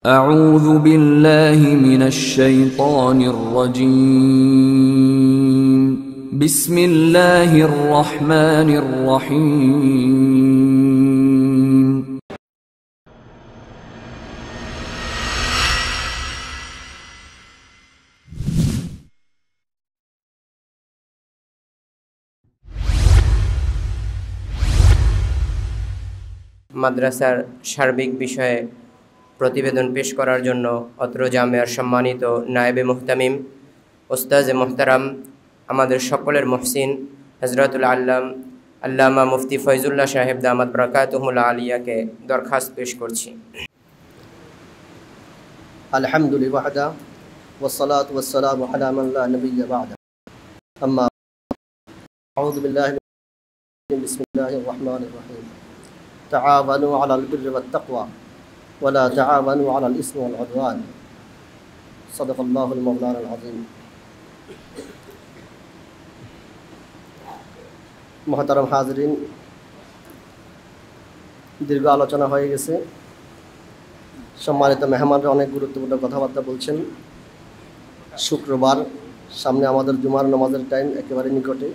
أعوذ بالله من الشيطان الرجيم بسم الله الرحمن الرحيم মাদ্রাসার সার্বিক বিষয়ে প্রতিবেদন পেশ করার জন্য অত্র জামিয়ার সম্মানিত নায়েবে মুহতামিম ওস্তাজে মোহতারাম আমাদের সকলের মুহসিন হযরতুল আল্লামা মুফতি ফয়জুল্লাহ সাহেব দামাত বরকাতুহুল আলিয়াকে দরখাস্ত পেশ করছি। আলহামদুলিল্লাহ ওয়াহদা ওয়াসসালাতু ওয়াসসালামু আলা মান লা নাবিয়্যা বা'দা আম্মা আউযু বিল্লাহি বিসমিল্লাহির রহমানির রহিম তাআওয়ানু আলাল বিররি ওয়াত তাকওয়া ওয়া লা তাআওয়ানু আলাল ইসমি ওয়াল উদওয়ান সাদাকাল্লাহুল মাওলানাল আযীম। মুহতারাম হাজিরিন, দীর্ঘ আলোচনা হয়ে গেছে। সম্মানিত মেহমানরা অনেক গুরুত্বপূর্ণ কথাবার্তা বলছেন। শুক্রবার সামনে আমাদের জুমার নামাজের টাইম একেবারে নিকটে।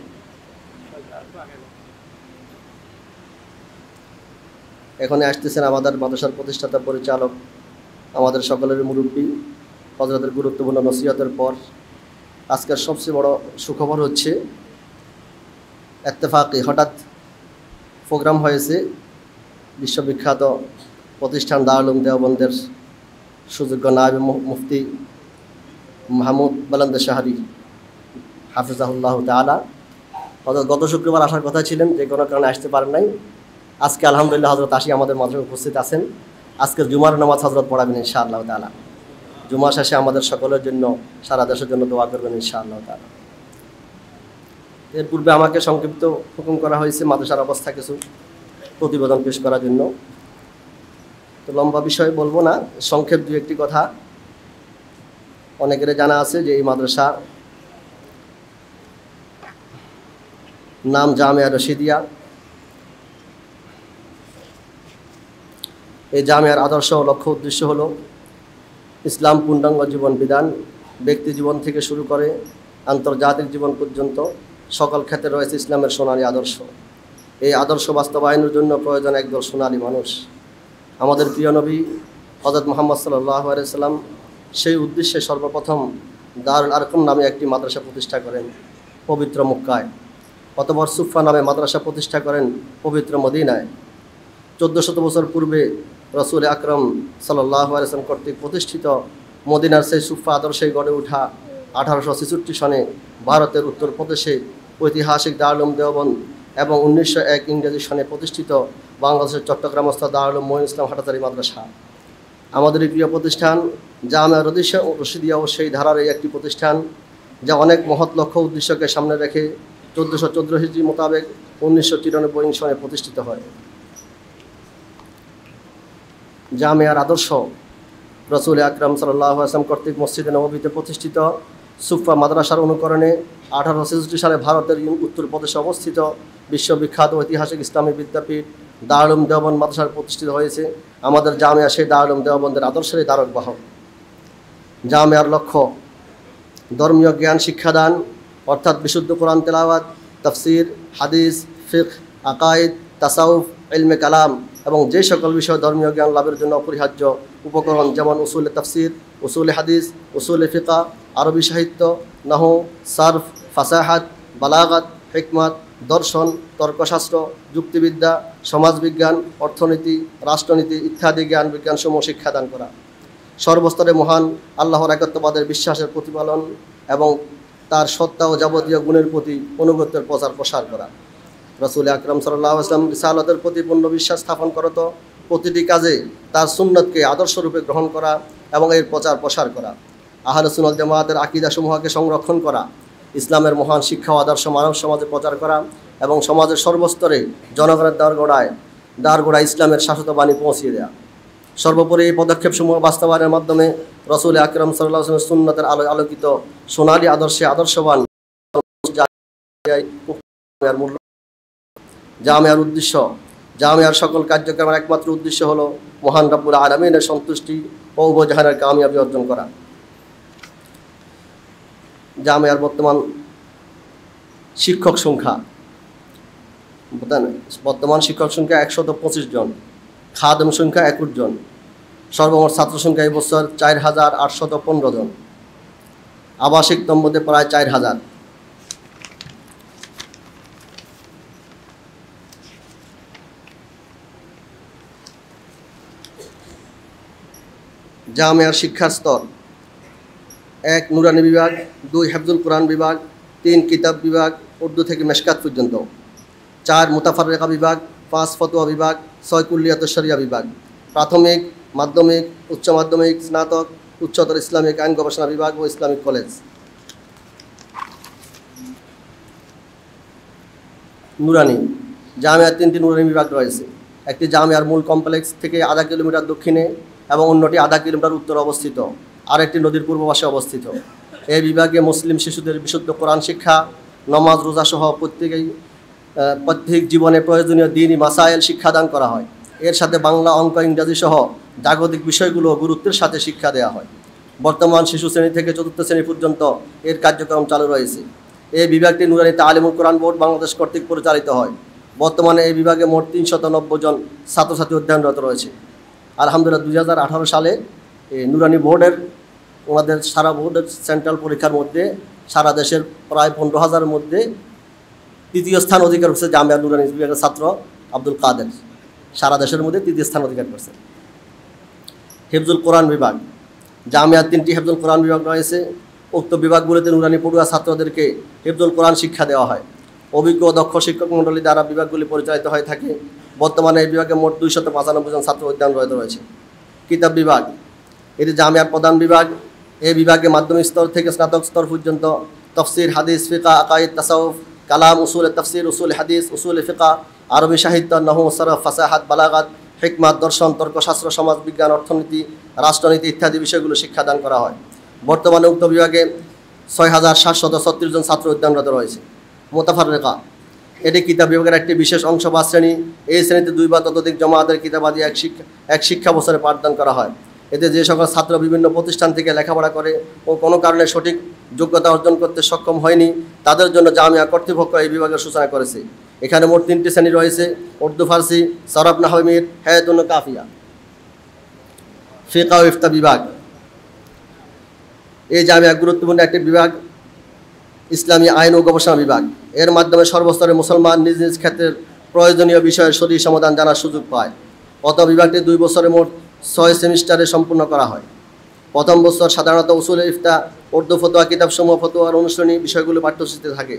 এখানে আসতেছেন আমাদের মাদ্রাসার প্রতিষ্ঠাতা পরিচালক, আমাদের সকলের মুরব্বী। হযরতের গুরুত্বপূর্ণ নসিহতের পর আজকের সবচেয়ে বড় সুখবর হচ্ছে ইত্তেফাকি হঠাৎ প্রোগ্রাম হয়েছে বিশ্ববিখ্যাত প্রতিষ্ঠান দারুল উলুম দেওবন্দের সুযোগ্য নায়েবে মুফতি মাহমুদ বুলন্দ শাহরি হাফিজাহুল্লাহ তাআলা গত শুক্রবার আসার কথা ছিলেন, যে কোনো কারণে আসতে পারেন নাই। আজকে আলহামদুলিল্লাহ হযরত আসি আমাদের মাঝে উপস্থিত আছেন। আজকের জুমার নামাজ হযরত পড়াবেন ইনশাআল্লাহ তাআলা। জুমা শেষে আমাদের সকলের জন্য, সারা দেশের জন্য দোয়া করবেন ইনশাআল্লাহ তাআলা। এর পূর্বে আমাকে সংক্ষিপ্ত হুকুম করা হয়েছে মাদ্রাসার অবস্থা কিছু প্রতিবেদন পেশ করার জন্য। তো লম্বা বিষয় বলবো না, সংক্ষেপ দু একটি কথা। অনেকের জানা আছে যে এই মাদ্রাসা নাম জামিয়া রশিদিয়া। এই জামিয়ার আদর্শ ও লক্ষ্য উদ্দেশ্য হলো ইসলাম পূর্ণাঙ্গ জীবন বিধান, ব্যক্তি জীবন থেকে শুরু করে আন্তর্জাতিক জীবন পর্যন্ত সকল ক্ষেত্রে রয়েছে ইসলামের সোনালী আদর্শ। এই আদর্শ বাস্তবায়নের জন্য প্রয়োজন একদল সোনালী মানুষ। আমাদের প্রিয় নবী হযরত মুহাম্মদ সাল্লাল্লাহু আলাইহি সাল্লাম সেই উদ্দেশ্যে সর্বপ্রথম দারুল আরকাম নামে একটি মাদ্রাসা প্রতিষ্ঠা করেন পবিত্র মক্কায়। অতঃপর সুফা নামে মাদ্রাসা প্রতিষ্ঠা করেন পবিত্র মদিনায়। 1400 বছর পূর্বে রাসূল আকরাম সাল্লাল্লাহু আলাইহি সাল্লাম কর্তৃক প্রতিষ্ঠিত মদিনার সেই সুফা আদর্শে গড়ে ওঠা 1866 সনে ভারতের উত্তরপ্রদেশে ঐতিহাসিক দারুল উলুম দেওবন্দ এবং 1901 ইংরেজি সনে প্রতিষ্ঠিত বাংলাদেশের চট্টগ্রামস্থ দারুল উলুম মুঈন ইসলাম হাটাজারি মাদ্রাসা আমাদের এই প্রিয় প্রতিষ্ঠান। জামিয়া রশিদিয়াও সেই ধারার একটি প্রতিষ্ঠান, যা অনেক মহৎ লক্ষ্য উদ্দেশ্যকে সামনে রেখে 1414 হিজরি মোতাবেক 1993 সনে প্রতিষ্ঠিত হয়। জামিয়ার আদর্শ রাসূল আকরাম সাল্লাল্লাহু আলাইহি ওয়াসাল্লাম কর্তৃক মসজিদে নববীতে প্রতিষ্ঠিত সুফা মাদ্রাসার অনুকরণে 1866 সালে ভারতের উত্তরপ্রদেশে অবস্থিত বিশ্ববিখ্যাত ঐতিহাসিক ইসলামী বিদ্যাপীঠ দারুল উলুম দেওবন্দ মাদ্রাসার প্রতিষ্ঠিত হয়েছে। আমাদের জামিয়া সেই দারুল উলুম দেওবন্দের আদর্শের ধারক বাহক। জামিয়ার লক্ষ্য ধর্মীয় জ্ঞান শিক্ষাদান, অর্থাৎ বিশুদ্ধ কোরআন তেলাওয়াত, তাফসির, হাদিস, ফিকহ, আকায়েদ, তাসাউফ, ইলমে কালাম এবং যে সকল বিষয় ধর্মীয় জ্ঞান লাভের জন্য অপরিহার্য উপকরণ, যেমন উসুলে তাফসির, উসুলে হাদিস, উসুলে ফিকহ, আরবি সাহিত্য, নাহু, সারফ, ফাসাহাত, বালাগাত, হিকমত, দর্শন, তর্কশাস্ত্র, যুক্তিবিদ্যা, সমাজবিজ্ঞান, অর্থনীতি, রাষ্ট্রনীতি ইত্যাদি জ্ঞান বিজ্ঞানসমূহ শিক্ষাদান করা। সর্বস্তরে মহান আল্লাহর একত্ববাদের বিশ্বাসের প্রতিপালন এবং তার সত্তা ও যাবতীয় গুণের প্রতি অনুগত্যের প্রচার করা। রাসূল আকরাম সাল্লাল্লাহু আলাইহি ওয়াসাল্লাম রিসালাতের প্রতি পূর্ণ বিশ্বাস স্থাপন করত, প্রতিটি কাজে তার সুন্নতকে আদর্শরূপে গ্রহণ করা এবং এর প্রসার করা। আহলে সুন্নাত জামাতের আকীদা সমূহকে সংরক্ষণ করা, ইসলামের মহান শিক্ষা ও আদর্শ মানব সমাজে প্রচার করা এবং সমাজের সর্বস্তরে জনগণের দ্বারগোড়ায় ইসলামের শাশ্বত বাণী পৌঁছিয়ে দেওয়া। সর্বোপরি এই পদক্ষেপসমূহ বাস্তবায়নের মাধ্যমে রাসূল আকরাম সাল্লাল্লাহু আলাইহি ওয়াসাল্লাম সুন্নতের আলোকিত সোনালী আদর্শে আদর্শবান জামিয়ার উদ্দেশ্য জামিয়ার সকল কার্যক্রমের একমাত্র উদ্দেশ্য হলো মহান রব্বুল আলামিনের সন্তুষ্টি ও উভয়জাহানের কামিয়াবি অর্জন করা। জামিয়ার বর্তমান শিক্ষক সংখ্যা 125 জন, খাদেম সংখ্যা 21 জন, সর্বমোট ছাত্র সংখ্যা এই বছর 4815 জন, আবাসিক তম্বুতে প্রায় 4000। জামিয়ার শিক্ষার স্তর: 1 নুরানি বিভাগ, 2 হিফজুল কোরআন বিভাগ, 3 কিতাব বিভাগ উর্দু থেকে মেশকাত পর্যন্ত, 4 মুতাফাররিকা বিভাগ, 5 ফতোয়া বিভাগ, 6 কুল্লিয়াতুশ শরিয়া বিভাগ, প্রাথমিক, মাধ্যমিক, উচ্চ মাধ্যমিক, স্নাতক, উচ্চতর ইসলামিক আইন গবেষণা বিভাগ ও ইসলামিক কলেজ। নুরানি জামিয়ার 3টি নুরানি বিভাগ রয়েছে। একটি জামিয়ার মূল কমপ্লেক্স থেকে আধা কিলোমিটার দক্ষিণে এবং অন্যটি আধা কিলোমিটার উত্তরে অবস্থিত, আরেকটি নদীর পূর্ব পাশে অবস্থিত। এই বিভাগে মুসলিম শিশুদের বিশুদ্ধ কোরআন শিক্ষা, নমাজ, রোজা সহ প্রত্যেক জীবনে প্রয়োজনীয় দ্বীনি মাসাইল শিক্ষাদান করা হয়। এর সাথে বাংলা, অঙ্ক, ইংরাজি সহ জাগতিক বিষয়গুলো গুরুত্বের সাথে শিক্ষা দেওয়া হয়। বর্তমান শিশু শ্রেণী থেকে 4র্থ শ্রেণী পর্যন্ত এর কার্যক্রম চালু রয়েছে। এই বিভাগটি নুরানি তালিমুল কোরআন বোর্ড বাংলাদেশ কর্তৃক পরিচালিত হয়। বর্তমানে এই বিভাগে মোট 390 জন ছাত্রছাত্রী অধ্যয়নরত রয়েছে। আলহামদুলিল্লাহ 2018 সালে নুরানি বোর্ডের ওনাদের সারা বোর্ডের সেন্ট্রাল পরীক্ষার মধ্যে সারা দেশের প্রায় 15,000-এর মধ্যে 3য় স্থান অধিকার করছে জামিয়া নুরানি বিভাগের ছাত্র আব্দুল কাদের। সারা দেশের মধ্যে 3য় স্থান অধিকার করছে। হিফজুল কোরআন বিভাগ: জামিয়ার 3টি হিফজুল কোরআন বিভাগ রয়েছে। উক্ত বিভাগগুলোতে নুরানি পড়ুয়া ছাত্রদেরকে হিফজুল কোরআন শিক্ষা দেওয়া হয়। অভিজ্ঞ ও দক্ষ শিক্ষক মণ্ডলী দ্বারা বিভাগগুলি পরিচালিত হয়ে থাকে। বর্তমানে এই বিভাগে মোট 295 জন ছাত্র অধ্যয়নরত রয়েছে। কিতাব বিভাগ: এটি জামিয়ার প্রধান বিভাগ। এই বিভাগে মাধ্যমিক স্তর থেকে স্নাতক স্তর পর্যন্ত তাফসীর, হাদিস, ফিকহ, আকাইদ, তাসাউফ, কালাম, উসুল তাফসীর, উসুল হাদিস, উসুল ফিকহ, আরবি সাহিত্য, নাহু, সরফ, ফাসাহাত, বালাগাত, হিকমাত, দর্শন, তর্কশাস্ত্র, সমাজ বিজ্ঞান, অর্থনীতি, রাষ্ট্রনীতি ইত্যাদি বিষয়গুলো শিক্ষাদান করা হয়। বর্তমানে উক্ত বিভাগে 6736 জন ছাত্র অধ্যয়নরত রয়েছে। মুতাফাররিকা: এটি কিতাব বিভাগের একটি বিশেষ অংশ বা শ্রেণী। এই শ্রেণীতে 2 বা ততোধিক জমাতের কিতাবাদি এক শিক্ষা বছরে পাঠদান করা হয়। এতে যে সকল ছাত্র বিভিন্ন প্রতিষ্ঠান থেকে লেখাপড়া করে ও কোনো কারণে সঠিক যোগ্যতা অর্জন করতে সক্ষম হয়নি, তাদের জন্য জামিয়া কর্তৃপক্ষ এই বিভাগের সূচনা করেছে। এখানে মোট 3টি শ্রেণী রয়েছে: উর্দু, ফার্সি, সরফ, নাহউ, মির, হায়াতুন, কাফিয়া। ফিকহ ও ইফতা বিভাগ: এই জামিয়া গুরুত্বপূর্ণ একটি বিভাগ, ইসলামী আইন ও গবেষণা বিভাগ। এর মাধ্যমে সর্বস্তরে মুসলমান নিজ নিজ ক্ষেত্রের প্রয়োজনীয় বিষয়ের সঠিক সমাধান জানার সুযোগ পায়। অত বিভাগটি 2 বছরে মোট 6 সেমিস্টারে সম্পূর্ণ করা হয়। প্রথম বছর সাধারণত উসুল ইফতা, উর্দু ফতোয়া কিতাবসমূহ, ফতোয়ার অনুশীলনী বিষয়গুলো পাঠ্যসূচিতে থাকে।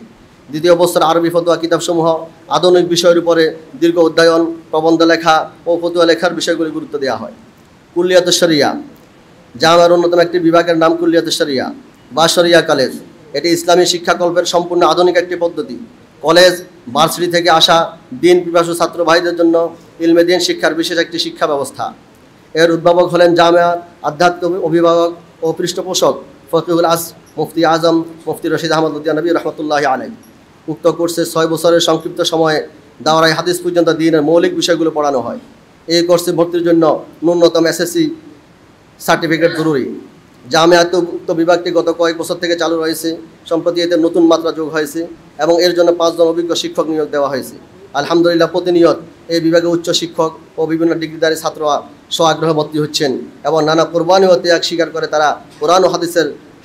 দ্বিতীয় বছর আরবি ফতোয়া কিতাবসমূহ, আধুনিক বিষয়ের উপরে দীর্ঘ অধ্যয়ন, প্রবন্ধ লেখা ও ফতোয়া লেখার বিষয়গুলি গুরুত্ব দেওয়া হয়। কুল্লিয়াতুশ শরিয়া: জামিয়ার অন্যতম একটি বিভাগের নাম কুল্লিয়াতুশ শরিয়া বা শরিয়া কলেজ। এটি ইসলামী শিক্ষাকল্পের সম্পূর্ণ আধুনিক একটি পদ্ধতি। কলেজ, ভার্সিটি থেকে আসা দিন পিপাসু ছাত্র ভাইদের জন্য ইলমে দিন শিক্ষার বিশেষ একটি শিক্ষা ব্যবস্থা। এর উদ্ভাবক হলেন জামিয়ার আধ্যাত্মিক অভিভাবক ও পৃষ্ঠপোষক ফকিহুল মুফতি আজম মুফতি রশিদ আহমদ লুধিয়ানবী রহমতুল্লাহি আলাইহি। উক্ত কোর্সে 6 বছরের সংক্ষিপ্ত সময়ে দাওরাই হাদিস পর্যন্ত দ্বীনের মৌলিক বিষয়গুলো পড়ানো হয়। এই কোর্সে ভর্তির জন্য ন্যূনতম এসএসসি সার্টিফিকেট জরুরি। জামিয়াতে উক্ত বিভাগটি গত কয়েক বছর থেকে চালু রয়েছে। সম্প্রতি এতে নতুন মাত্রা যোগ হয়েছে এবং এর জন্য 5 জন অভিজ্ঞ শিক্ষক নিয়োগ দেওয়া হয়েছে। আলহামদুলিল্লাহ প্রতিনিয়ত এই বিভাগে উচ্চ শিক্ষক ও বিভিন্ন ডিগ্রিধারী ছাত্ররা স্বআগ্রহে ভর্তি হচ্ছেন এবং নানা কোরবানি ও ত্যাগ স্বীকার করে তারা কোরআন ও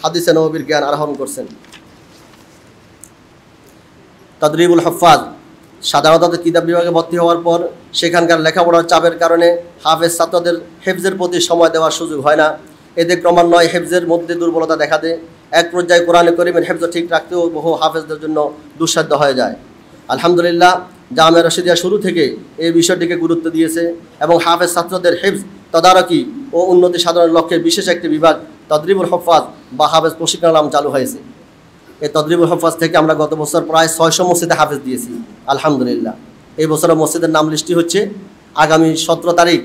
হাদিসে নববীর জ্ঞান আহরণ করছেন। তাদরিবুল হুফাজ: সাধারণত কিতাব বিভাগে ভর্তি হওয়ার পর সেখানকার লেখাপড়ার চাপের কারণে হাফেজ ছাত্রদের হেফজের প্রতি সময় দেওয়ার সুযোগ হয় না। এতে ক্রমান্বয়ে হেফজের মধ্যে দুর্বলতা দেখা দেয়। এক পর্যায়ে কোরআনে কারীমের হেফজ ঠিক রাখতেও বহু হাফেজদের জন্য দুঃসাধ্য হয়ে যায়। আলহামদুলিল্লাহ জামিয়া রশিদিয়া শুরু থেকে এই বিষয়টিকে গুরুত্ব দিয়েছে এবং হাফেজ ছাত্রদের হেফজ তদারকি ও উন্নতি সাধনের লক্ষ্যে বিশেষ একটি বিভাগ তাদরিবুল হুফাজ বা হাফেজ প্রশিক্ষণ নাম চালু হয়েছে। এই তাদরিবুল হুফাজ থেকে আমরা গত বছর প্রায় 600 মসজিদে হাফেজ দিয়েছি আলহামদুলিল্লাহ। এই বছরের মসজিদের নাম লিস্টটি হচ্ছে আগামী 17 তারিখ,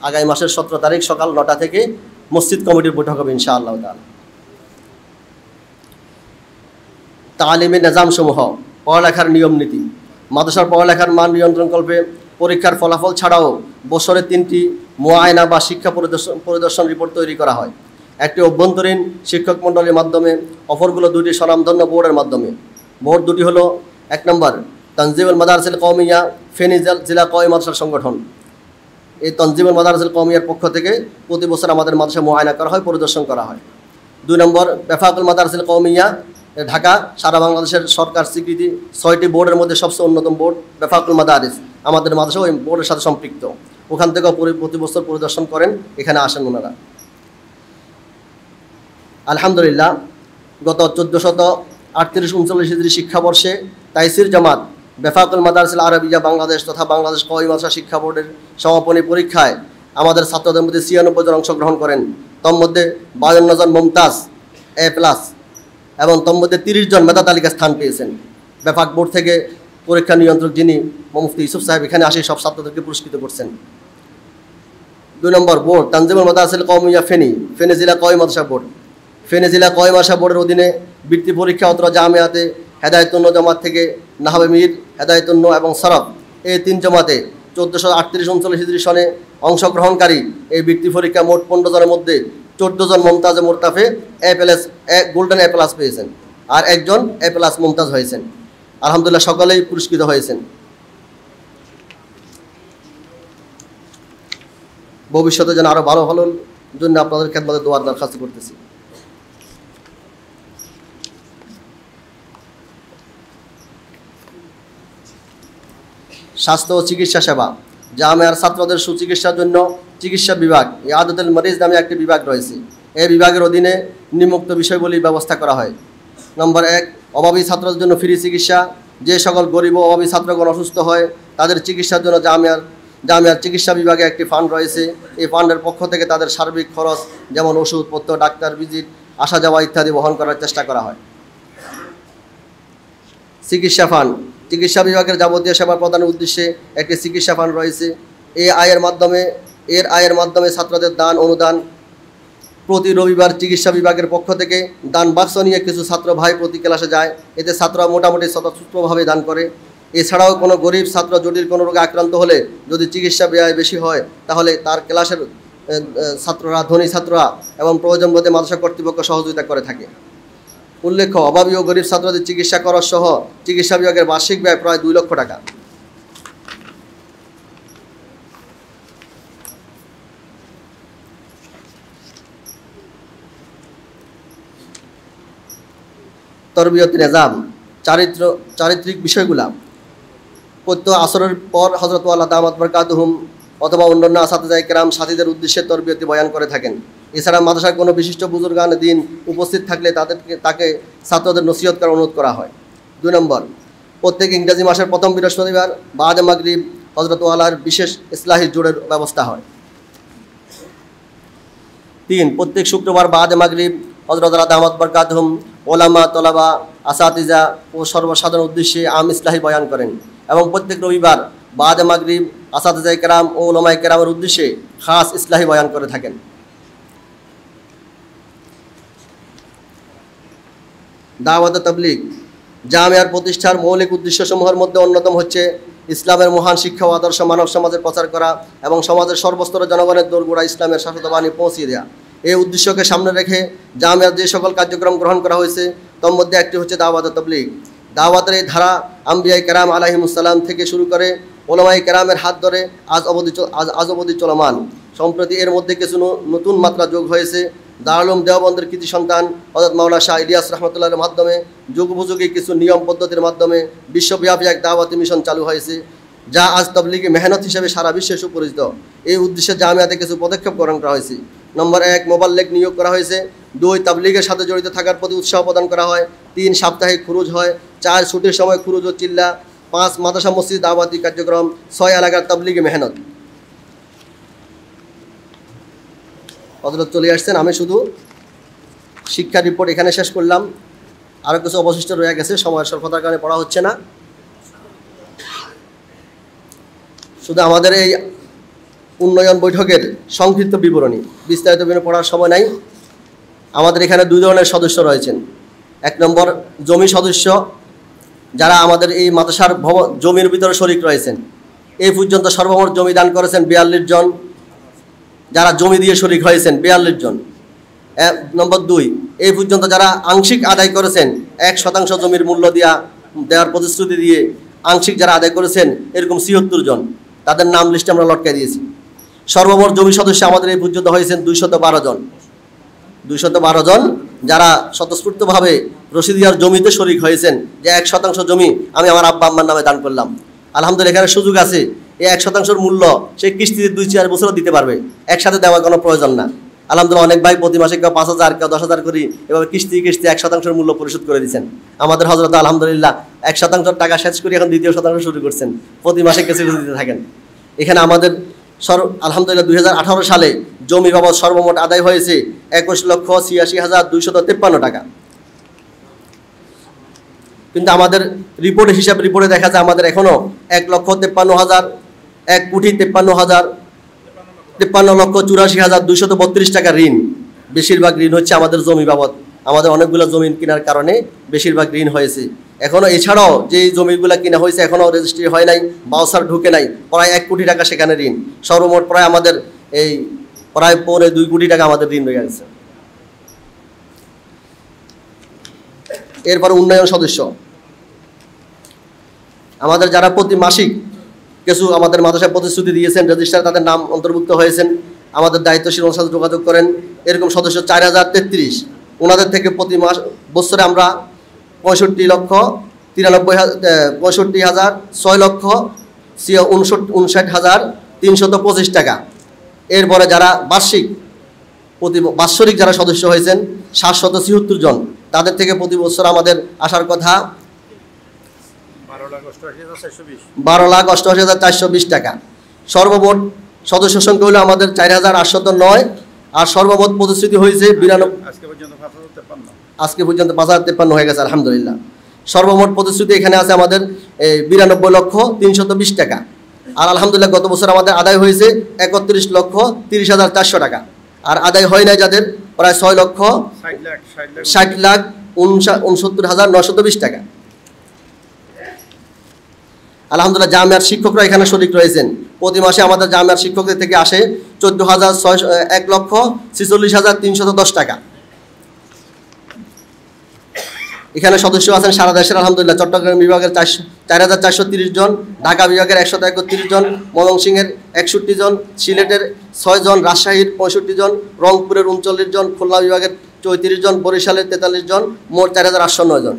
আগামী মাসের 17 তারিখ সকাল 9টা থেকে মসজিদ কমিটির বৈঠক হবে ইনশাআল্লাহ তাআলা। তালিমের নিজামসমূহ: পড়ালেখার নিয়ম নীতি। মাদ্রাসার পড়ালেখার মান নিয়ন্ত্রণকল্পে পরীক্ষার ফলাফল ছাড়াও বছরে 3টি মুআয়না বা শিক্ষা পরিদর্শন রিপোর্ট তৈরি করা হয়। একটি অভ্যন্তরীণ শিক্ষক মণ্ডলীর মাধ্যমে, অপরগুলো 2টি স্বনামধন্য বোর্ডের মাধ্যমে। বোর্ড 2টি হলো 1 নম্বর তানজিমুল মাদারিসুল কওমিয়া, ফেনী জেলা কওমি মাদ্রাসা সংগঠন। এই তানজিমুল মাদারিসুল কওমিয়ার পক্ষ থেকে প্রতি বছর আমাদের মাদ্রাসা মুআয়না করা হয়, পরিদর্শন করা হয়। 2 নম্বর বেফাকুল মাদারিসুল কওমিয়া, ঢাকা, সারা বাংলাদেশের সরকার স্বীকৃতি 6টি বোর্ডের মধ্যে সবচেয়ে অন্যতম বোর্ড বেফাকুল মাদারিস। আমাদের মাদ্রাসা ওই বোর্ডের সাথে সম্পৃক্ত। ওখান থেকেও প্রতি বছর পরিদর্শন করেন, এখানে আসেন ওনারা। আলহামদুলিল্লাহ, গত 1438-39 হিজরি শিক্ষাবর্ষে তাইসির জামাত বেফাকুল মাদারিসুল আরবিয়া বাংলাদেশ তথা বাংলাদেশ কওমি মাদ্রাসা শিক্ষা বোর্ডের সমাপনী পরীক্ষায় আমাদের ছাত্রদের মধ্যে 96 জন অংশগ্রহণ করেন। তন্মধ্যে 52 জন মুমতাজ A+ এবং তন্মধ্যে 30 জন মেধা তালিকা স্থান পেয়েছেন। বেফাক বোর্ড থেকে পরীক্ষা নিয়ন্ত্রক যিনি মুফতি ইউসুফ সাহেব এখানে আসে সব ছাত্রদেরকে পুরস্কৃত করছেন। 2 নম্বর বোর্ড তানজিমুল মাদারিসুল কওমিয়া ফেনী জেলা কওমি মাদ্রাসা বোর্ড। ফেনী জেলা কওমি মাদ্রাসা বোর্ডের অধীনে বৃত্তি পরীক্ষা অত্র জামিয়াতে হেদায়েতুন্ন জামাত থেকে নাহবে মীর, হেদায়েতুন্ন এবং সরফ এই 3 জামাতে 1438-39 হিজরি সনে অংশগ্রহণকারী এই বৃত্তি পরীক্ষা মোট 15 জনের মধ্যে 14 জন মুমতাজে মোরতাফে গোল্ডেন A+ পেয়েছেন আর 1 জন A+ মুমতাজ হয়েছেন। আলহামদুলিল্লাহ, সকলেই পুরস্কৃত হয়েছেন। ভবিষ্যতে যেন আরও ভালো ভালো জন্য আপনাদের খেদমতে দোয়ার দরখাস্ত করতেছি। স্বাস্থ্য ও চিকিৎসা সেবা, জামিয়ার ছাত্রদের সুচিকিৎসার জন্য চিকিৎসা বিভাগ ইয়াদাতুল মরিজ নামে একটি বিভাগ রয়েছে। এই বিভাগের অধীনে নিম্নোক্ত বিষয়গুলির ব্যবস্থা করা হয়। নম্বর 1, অভাবী ছাত্রদের জন্য ফ্রি চিকিৎসা। যে সকল গরিব ও অভাবী ছাত্রগণ অসুস্থ হয় তাদের চিকিৎসার জন্য জামিয়ার চিকিৎসা বিভাগে একটি ফান্ড রয়েছে। এই ফান্ডের পক্ষ থেকে তাদের সার্বিক খরচ যেমন ওষুধপত্র, ডাক্তার ভিজিট, আসা যাওয়া ইত্যাদি বহন করার চেষ্টা করা হয়। চিকিৎসা ফান্ড, চিকিৎসা বিভাগের যাবতীয় সেবা প্রদানের উদ্দেশ্যে একটি চিকিৎসা ফান্ড রয়েছে। এর আয়ের মাধ্যমে ছাত্রদের দান অনুদান। প্রতি রবিবার চিকিৎসা বিভাগের পক্ষ থেকে দান বাক্স নিয়ে কিছু ছাত্র ভাই প্রতি ক্লাসে যায়। এতে ছাত্ররা মোটামুটি স্বতঃস্ফূর্তভাবে দান করে। এছাড়াও কোনো গরিব ছাত্র জটিল কোনো রোগে আক্রান্ত হলে যদি চিকিৎসা ব্যয় বেশি হয় তাহলে তার ক্লাসের ছাত্ররা, ধনী ছাত্ররা এবং প্রয়োজন বোধে মাদ্রাসা কর্তৃপক্ষ সহযোগিতা করে থাকে। উল্লেখ্য, অভাবী ও গরিব ছাত্রদের চিকিৎসা খরচ সহ চিকিৎসা বিভাগের বার্ষিক ব্যয় প্রায় 2 লক্ষ টাকা। তরবিয়ত নিজাম, চারিত্রিক বিষয়গুলা প্রত্যহ আসরের পর হযরত আল্লাহ দামাত বরকাতুহুম অথবা অন্যান্য আসাতিজায়ে কেরাম সাথীদের উদ্দেশ্যে তরবিয়তি বয়ান করে থাকেন। এছাড়া মাদ্রাসার কোনো বিশিষ্ট বুজুর্গানে দিন উপস্থিত থাকলে তাকে ছাত্রদের নসিহত করার অনুরোধ করা হয়। 2 নম্বর, প্রত্যেক ইংরেজি মাসের প্রথম বৃহস্পতিবার বাদে মাগরিব হযরত আল্লাহর বিশেষ ইসলাহি জোরের ব্যবস্থা হয়। 3, প্রত্যেক শুক্রবার বাদে মাগরিব হযরত আল্লাহ দামাত বরকাতুহুম ওলামা, তলাবা, আসাতিজা ও সর্বসাধারণ উদ্দেশ্যে আম ইসলাহি বয়ান করেন এবং প্রত্যেক রবিবার বাদে মাগরিব আসাতিজায়ে কেরাম ও উলামায়ে কেরামের উদ্দেশ্যে খাস ইসলাহি বয়ান করে থাকেন। দাওয়াত তাবলীগ, জামিয়ার প্রতিষ্ঠার মৌলিক উদ্দেশ্যসমূহের মধ্যে অন্যতম হচ্ছে ইসলামের মহান শিক্ষা ও আদর্শ মানব সমাজের প্রচার করা এবং সমাজের সর্বস্তরের জনগণের দোরগোড়া ইসলামের শাশ্বত বাণী পৌঁছিয়ে দেওয়া। এই উদ্দেশ্যকে সামনে রেখে জামিয়ার যে সকল কার্যক্রম গ্রহণ করা হয়েছে তার মধ্যে একটি হচ্ছে দাওয়াত তাবলীগ। দাওয়াতের এই ধারা আম্বিয়ায়ে কেরাম আলাইহিমুসসালাম থেকে শুরু করে উলামায়ে কেরামের হাত ধরে আজ অবধি চলমান। সম্প্রতি এর মধ্যে কিছু নতুন মাত্রা যোগ হয়েছে। দারুল উলুম দেওবন্দের কৃতি সন্তান হযরত মাওলানা শাহ ইলিয়াস রহমতুল্লাহর মাধ্যমে যুগোপযোগী কিছু নিয়ম পদ্ধতির মাধ্যমে বিশ্বব্যাপী এক দাওয়াতি মিশন চালু হয়েছে, যা আজ তাবলীগি মেহনত হিসেবে সারা বিশ্বে সুপরিচিত। এই উদ্দেশ্যে জামিয়াতে কিছু পদক্ষেপ গ্রহণ করা হয়েছে। নম্বর 1, মোবাল্লেগ নিয়োগ করা হয়েছে। 2, তাবলীগের সাথে জড়িত থাকার প্রতি উৎসাহ প্রদান করা হয়। 3, সাপ্তাহিক খুরুজ হয়। 4, ছুটির সময় খুরুজ ও চিল্লা। 5, মাদ্রাসা মসজিদ দাওয়াতি কার্যক্রম। 6, এলাকার তাবলীগি মেহনত। হযরত চলে আসছেন, আমি শুধু শিক্ষা রিপোর্ট এখানে শেষ করলাম। আরও কিছু অবশিষ্ট রয়ে গেছে, সময়ের স্বল্পতার কারণে পড়া হচ্ছে না। শুধু আমাদের এই উন্নয়ন বৈঠকের সংক্ষিপ্ত বিবরণী, বিস্তারিত বিবরণী পড়ার সময় নাই। আমাদের এখানে 2 ধরনের সদস্য রয়েছেন। 1 নম্বর, জমি সদস্য, যারা আমাদের এই মাদ্রাসার জমির ভিতরে শরিক রয়েছেন। এই পর্যন্ত সর্বমোট জমি দান করেছেন 42 জন, যারা জমি দিয়ে শরিক হয়েছেন 42 জন। নম্বর 2, এই পর্যন্ত যারা আংশিক আদায় করেছেন 1% জমির মূল্য দেওয়ার প্রতিশ্রুতি দিয়ে আংশিক যারা আদায় করেছেন এরকম 76 জন, তাদের নাম লিস্টে আমরা লটকাই দিয়েছি। সর্বমোট জমি সদস্য আমাদের এই পর্যন্ত হয়েছেন 212 জন। 212 জন যারা স্বতঃস্ফূর্তভাবে রশিদিয়ার জমিতে শরিক হয়েছেন, যে 1% জমি আমি আমার আব্বা আম্মার নামে দান করলাম। আলহামদুলিল্লাহ, এখানে সুযোগ আছে, এই 1%-র মূল্য সেই কিস্তিতে 2-4 বছরও দিতে পারবে, একসাথে দেওয়ার কোনো প্রয়োজন না। আলহামদুলিল্লাহ, অনেক ভাই প্রতি মাসে কেউ 5,000, কেউ 10,000 করে এভাবে কিস্তি 1%-এর মূল্য পরিশোধ করে দিচ্ছেন। আমাদের হযরত আলহামদুলিল্লাহ 1% টাকা শেষ করে এখন 2য় শতাংশ শুরু করছেন, প্রতি মাসে কিছু কিছু দিতে থাকেন। এখানে আমাদের আলহামদুলিল্লাহ 2018 সালে জমি বাবদ সর্বমোট আদায় হয়েছে 21,86,253 টাকা। কিন্তু আমাদের রিপোর্টে দেখা যায় আমাদের এখনো 1,53,284,232 টাকা ঋণ। বেশিরভাগ ঋণ হচ্ছে আমাদের জমি বাবদ। আমাদের অনেকগুলো জমি কেনার কারণে বেশিরভাগ ঋণ হয়েছে। এখনো এছাড়াও যে জমিগুলো কিনা হয়েছে এখনো রেজিস্ট্রি হয় নাই, বাউসার ঢুকে নাই, প্রায় 1 কোটি টাকা সেখানে ঋণ। সর্বমোট প্রায় আমাদের প্রায় 2 কোটি টাকা আমাদের ঋণ হয়ে গেছে। এরপর উন্নয়ন সদস্য আমাদের যারা প্রতি মাসিক কিছু আমাদের মাদ্রাসায় প্রতিশ্রুতি দিয়েছেন, রেজিস্টার তাদের নাম অন্তর্ভুক্ত হয়েছেন, আমাদের দায়িত্বশীল ওনার সাথে যোগাযোগ করেন। এরকম সদস্য 4033। ওনাদের থেকে প্রতি বছরে আমরা 65,659,325 টাকা। এরপরে যারা বাৎসরিক যারা সদস্য হয়েছেন 776 জন, তাদের থেকে প্রতি বছর আমাদের আসার কথা 12,88,420 টাকা। সর্বমোট সদস্য সংখ্যা হলো আমাদের 4,809। আর সর্বমোট প্রতিশ্রুতি হয়েছে 92, আজকে পর্যন্ত 5,053 হয়ে গেছে আলহামদুলিল্লাহ। সর্বমোট প্রতিশ্রুতি এখানে আছে আমাদের 92,320 টাকা। আর আলহামদুলিল্লাহ গত বছর আমাদের আদায় হয়েছে 31,30,400 টাকা। আর আদায় হয় নাই যাদের প্রায় 6,60,69,920 টাকা। আলহামদুলিল্লাহ জামিয়ার শিক্ষকরা এখানে শরিক রয়েছেন। প্রতি মাসে আমাদের জামিয়ার শিক্ষকদের থেকে আসে 1,46,310 টাকা। এখানে সদস্য আছেন সারা দেশের আলহামদুলিল্লাহ। চট্টগ্রাম বিভাগের 4,430 জন, ঢাকা বিভাগের 131 জন, ময়মনসিংহের 61 জন, সিলেটের 6 জন, রাজশাহীর 65 জন, রংপুরের 39 জন, খুলনা বিভাগের 34 জন, বরিশালের 43 জন, মোট 4,809 জন।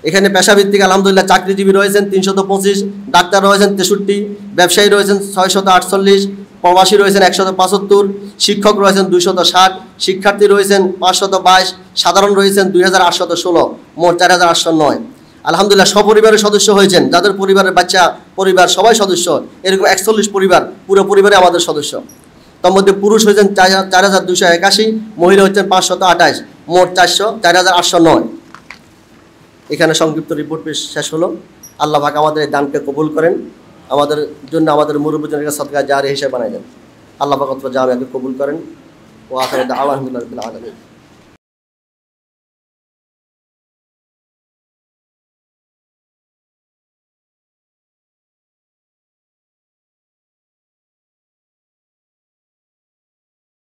এখানে পেশাভিত্তিক আলহামদুলিল্লাহ চাকরিজীবী রয়েছেন 325, ডাক্তার রয়েছেন 63, ব্যবসায়ী রয়েছেন 648, প্রবাসী রয়েছেন 175, শিক্ষক রয়েছেন 260, শিক্ষার্থী রয়েছেন 522, সাধারণ রয়েছেন 2,816, মোট 4,809। আলহামদুলিল্লাহ সপরিবারের সদস্য হয়েছেন, যাদের পরিবারের বাচ্চা পরিবার সবাই সদস্য, এরকম 41 পরিবার, পুরো পরিবারে আমাদের সদস্য। তার মধ্যে পুরুষ হয়েছেন 4,281, মহিলা হচ্ছেন 528, মোট 4,809। এখানে সংক্ষিপ্ত রিপোর্ট পেশ শেষ হলো। আল্লাহ পাক আমাদের এই দানকে কবুল করেন, আমাদের জন্য আমাদের মুরব্বিদের সদকা জারি হিসেবে বানাই দেন। আল্লাহ পাক জামিয়াকে কবুল করেন। ওয়া আখিরু দাওয়ানা আলহামদুলিল্লাহি রাব্বিল আলামিন।